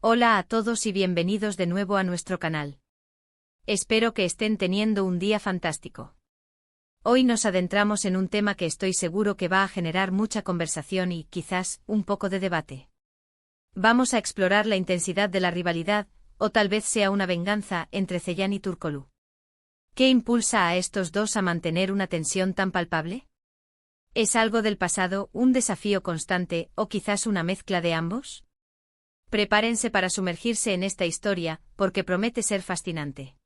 Hola a todos y bienvenidos de nuevo a nuestro canal. Espero que estén teniendo un día fantástico. Hoy nos adentramos en un tema que estoy seguro que va a generar mucha conversación y, quizás, un poco de debate. Vamos a explorar la intensidad de la rivalidad, o tal vez sea una venganza, entre Ceylan y Turkoglu. ¿Qué impulsa a estos dos a mantener una tensión tan palpable? ¿Es algo del pasado, un desafío constante, o quizás una mezcla de ambos? Prepárense para sumergirse en esta historia, porque promete ser fascinante.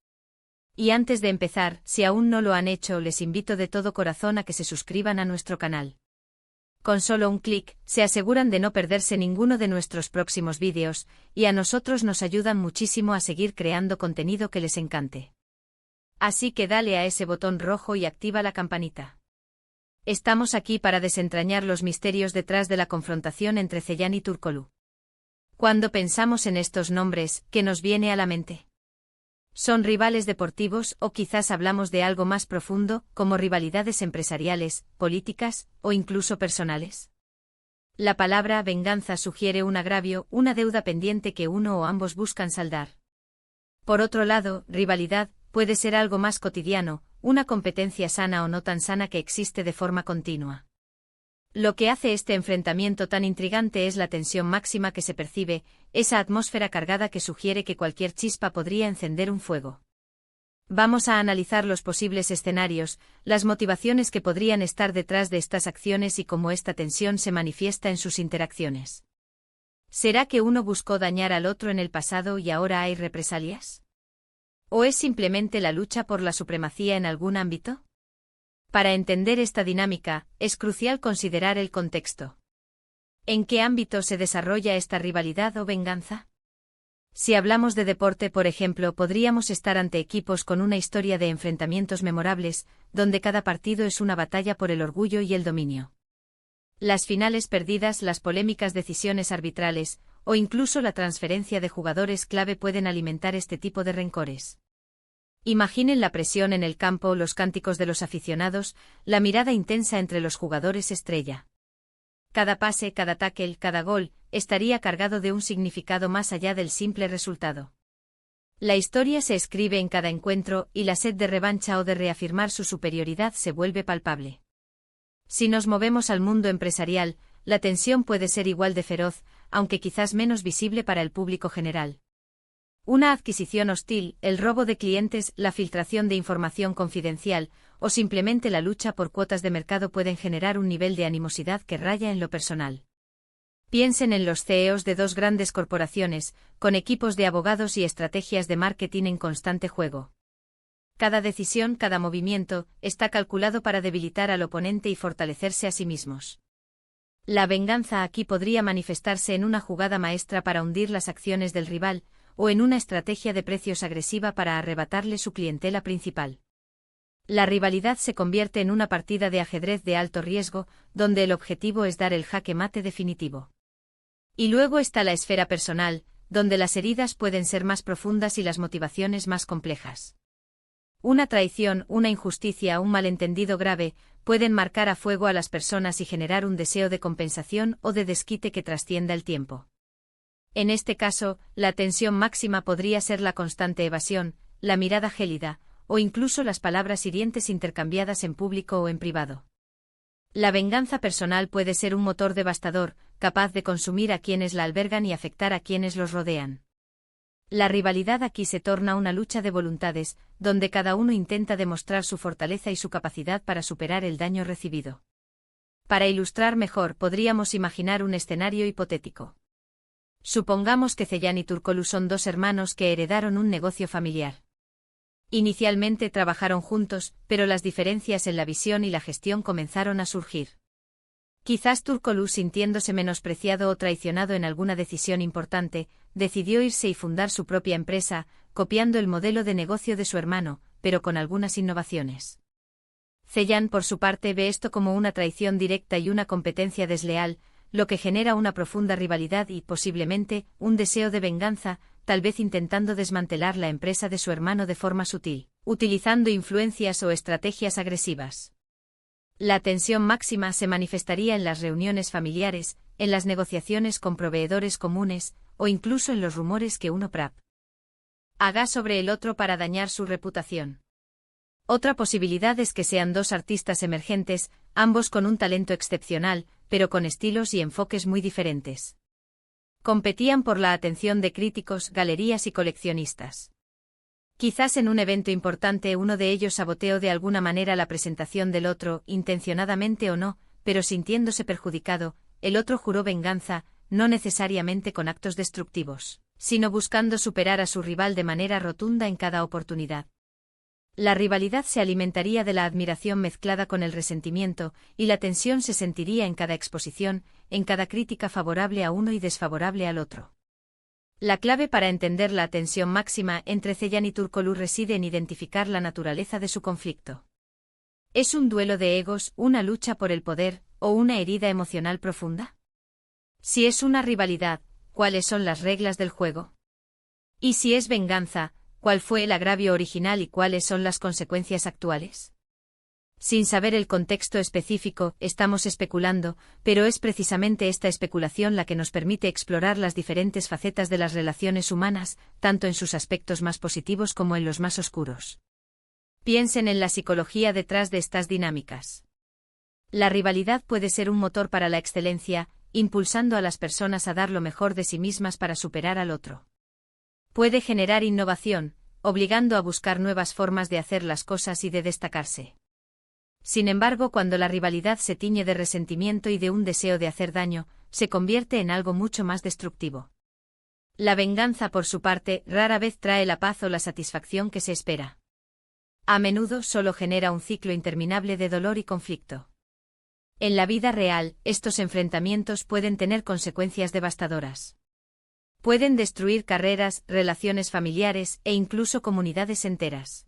Y antes de empezar, si aún no lo han hecho, les invito de todo corazón a que se suscriban a nuestro canal. Con solo un clic, se aseguran de no perderse ninguno de nuestros próximos vídeos, y a nosotros nos ayudan muchísimo a seguir creando contenido que les encante. Así que dale a ese botón rojo y activa la campanita. Estamos aquí para desentrañar los misterios detrás de la confrontación entre Ceylan y Turkoglu. Cuando pensamos en estos nombres, ¿qué nos viene a la mente? ¿Son rivales deportivos o quizás hablamos de algo más profundo, como rivalidades empresariales, políticas o incluso personales? La palabra venganza sugiere un agravio, una deuda pendiente que uno o ambos buscan saldar. Por otro lado, rivalidad puede ser algo más cotidiano, una competencia sana o no tan sana que existe de forma continua. Lo que hace este enfrentamiento tan intrigante es la tensión máxima que se percibe, esa atmósfera cargada que sugiere que cualquier chispa podría encender un fuego. Vamos a analizar los posibles escenarios, las motivaciones que podrían estar detrás de estas acciones y cómo esta tensión se manifiesta en sus interacciones. ¿Será que uno buscó dañar al otro en el pasado y ahora hay represalias? ¿O es simplemente la lucha por la supremacía en algún ámbito? Para entender esta dinámica, es crucial considerar el contexto. ¿En qué ámbito se desarrolla esta rivalidad o venganza? Si hablamos de deporte, por ejemplo, podríamos estar ante equipos con una historia de enfrentamientos memorables, donde cada partido es una batalla por el orgullo y el dominio. Las finales perdidas, las polémicas decisiones arbitrales, o incluso la transferencia de jugadores clave pueden alimentar este tipo de rencores. Imaginen la presión en el campo, los cánticos de los aficionados, la mirada intensa entre los jugadores estrella. Cada pase, cada tackle, cada gol, estaría cargado de un significado más allá del simple resultado. La historia se escribe en cada encuentro y la sed de revancha o de reafirmar su superioridad se vuelve palpable. Si nos movemos al mundo empresarial, la tensión puede ser igual de feroz, aunque quizás menos visible para el público general. Una adquisición hostil, el robo de clientes, la filtración de información confidencial, o simplemente la lucha por cuotas de mercado pueden generar un nivel de animosidad que raya en lo personal. Piensen en los CEOs de dos grandes corporaciones, con equipos de abogados y estrategias de marketing en constante juego. Cada decisión, cada movimiento, está calculado para debilitar al oponente y fortalecerse a sí mismos. La venganza aquí podría manifestarse en una jugada maestra para hundir las acciones del rival, o en una estrategia de precios agresiva para arrebatarle su clientela principal. La rivalidad se convierte en una partida de ajedrez de alto riesgo, donde el objetivo es dar el jaque mate definitivo. Y luego está la esfera personal, donde las heridas pueden ser más profundas y las motivaciones más complejas. Una traición, una injusticia, un malentendido grave, pueden marcar a fuego a las personas y generar un deseo de compensación o de desquite que trascienda el tiempo. En este caso, la tensión máxima podría ser la constante evasión, la mirada gélida, o incluso las palabras hirientes intercambiadas en público o en privado. La venganza personal puede ser un motor devastador, capaz de consumir a quienes la albergan y afectar a quienes los rodean. La rivalidad aquí se torna una lucha de voluntades, donde cada uno intenta demostrar su fortaleza y su capacidad para superar el daño recibido. Para ilustrar mejor, podríamos imaginar un escenario hipotético. Supongamos que Ceylan y Turkoglu son dos hermanos que heredaron un negocio familiar. Inicialmente trabajaron juntos, pero las diferencias en la visión y la gestión comenzaron a surgir. Quizás Turkoglu, sintiéndose menospreciado o traicionado en alguna decisión importante, decidió irse y fundar su propia empresa, copiando el modelo de negocio de su hermano, pero con algunas innovaciones. Ceylan, por su parte, ve esto como una traición directa y una competencia desleal, lo que genera una profunda rivalidad y, posiblemente, un deseo de venganza, tal vez intentando desmantelar la empresa de su hermano de forma sutil, utilizando influencias o estrategias agresivas. La tensión máxima se manifestaría en las reuniones familiares, en las negociaciones con proveedores comunes, o incluso en los rumores que uno haga sobre el otro para dañar su reputación. Otra posibilidad es que sean dos artistas emergentes, ambos con un talento excepcional, pero con estilos y enfoques muy diferentes. Competían por la atención de críticos, galerías y coleccionistas. Quizás en un evento importante uno de ellos saboteó de alguna manera la presentación del otro, intencionadamente o no, pero sintiéndose perjudicado, el otro juró venganza, no necesariamente con actos destructivos, sino buscando superar a su rival de manera rotunda en cada oportunidad. La rivalidad se alimentaría de la admiración mezclada con el resentimiento, y la tensión se sentiría en cada exposición, en cada crítica favorable a uno y desfavorable al otro. La clave para entender la tensión máxima entre Ceylan y Turkoglu reside en identificar la naturaleza de su conflicto. ¿Es un duelo de egos, una lucha por el poder, o una herida emocional profunda? Si es una rivalidad, ¿cuáles son las reglas del juego? Y si es venganza, ¿cuál fue el agravio original y cuáles son las consecuencias actuales? Sin saber el contexto específico, estamos especulando, pero es precisamente esta especulación la que nos permite explorar las diferentes facetas de las relaciones humanas, tanto en sus aspectos más positivos como en los más oscuros. Piensen en la psicología detrás de estas dinámicas. La rivalidad puede ser un motor para la excelencia, impulsando a las personas a dar lo mejor de sí mismas para superar al otro. Puede generar innovación, obligando a buscar nuevas formas de hacer las cosas y de destacarse. Sin embargo, cuando la rivalidad se tiñe de resentimiento y de un deseo de hacer daño, se convierte en algo mucho más destructivo. La venganza, por su parte, rara vez trae la paz o la satisfacción que se espera. A menudo solo genera un ciclo interminable de dolor y conflicto. En la vida real, estos enfrentamientos pueden tener consecuencias devastadoras. Pueden destruir carreras, relaciones familiares e incluso comunidades enteras.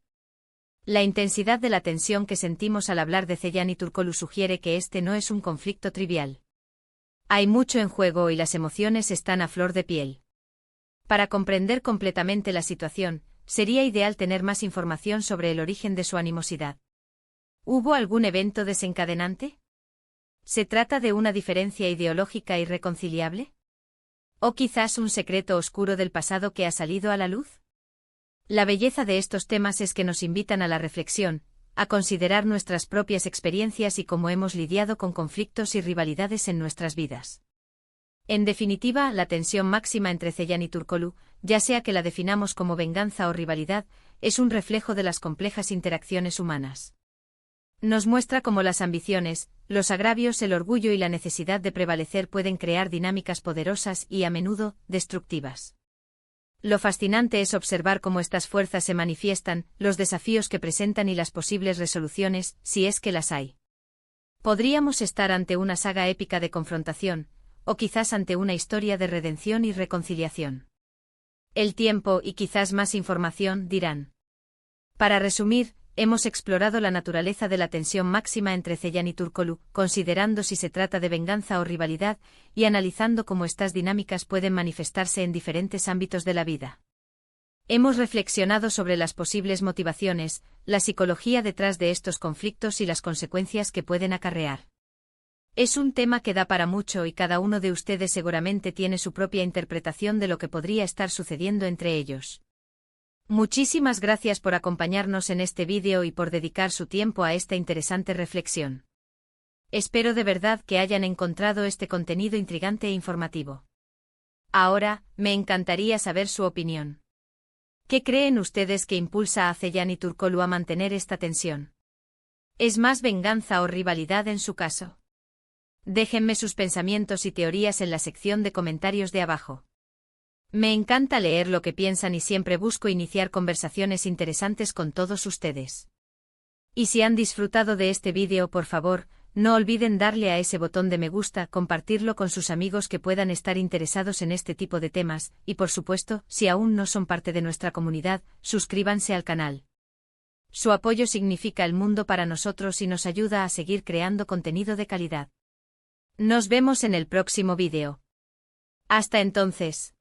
La intensidad de la tensión que sentimos al hablar de Ceylan y Turkoglu sugiere que este no es un conflicto trivial. Hay mucho en juego y las emociones están a flor de piel. Para comprender completamente la situación, sería ideal tener más información sobre el origen de su animosidad. ¿Hubo algún evento desencadenante? ¿Se trata de una diferencia ideológica irreconciliable? ¿O quizás un secreto oscuro del pasado que ha salido a la luz? La belleza de estos temas es que nos invitan a la reflexión, a considerar nuestras propias experiencias y cómo hemos lidiado con conflictos y rivalidades en nuestras vidas. En definitiva, la tensión máxima entre Ceylan y Turkoglu, ya sea que la definamos como venganza o rivalidad, es un reflejo de las complejas interacciones humanas. Nos muestra cómo las ambiciones, los agravios, el orgullo y la necesidad de prevalecer pueden crear dinámicas poderosas y, a menudo, destructivas. Lo fascinante es observar cómo estas fuerzas se manifiestan, los desafíos que presentan y las posibles resoluciones, si es que las hay. Podríamos estar ante una saga épica de confrontación, o quizás ante una historia de redención y reconciliación. El tiempo y quizás más información dirán. Para resumir, hemos explorado la naturaleza de la tensión máxima entre Ceylan y Turkoglu, considerando si se trata de venganza o rivalidad, y analizando cómo estas dinámicas pueden manifestarse en diferentes ámbitos de la vida. Hemos reflexionado sobre las posibles motivaciones, la psicología detrás de estos conflictos y las consecuencias que pueden acarrear. Es un tema que da para mucho y cada uno de ustedes seguramente tiene su propia interpretación de lo que podría estar sucediendo entre ellos. Muchísimas gracias por acompañarnos en este vídeo y por dedicar su tiempo a esta interesante reflexión. Espero de verdad que hayan encontrado este contenido intrigante e informativo. Ahora, me encantaría saber su opinión. ¿Qué creen ustedes que impulsa a Ceylan y Turkoglu a mantener esta tensión? ¿Es más venganza o rivalidad en su caso? Déjenme sus pensamientos y teorías en la sección de comentarios de abajo. Me encanta leer lo que piensan y siempre busco iniciar conversaciones interesantes con todos ustedes. Y si han disfrutado de este vídeo, por favor, no olviden darle a ese botón de me gusta, compartirlo con sus amigos que puedan estar interesados en este tipo de temas, y por supuesto, si aún no son parte de nuestra comunidad, suscríbanse al canal. Su apoyo significa el mundo para nosotros y nos ayuda a seguir creando contenido de calidad. Nos vemos en el próximo vídeo. Hasta entonces.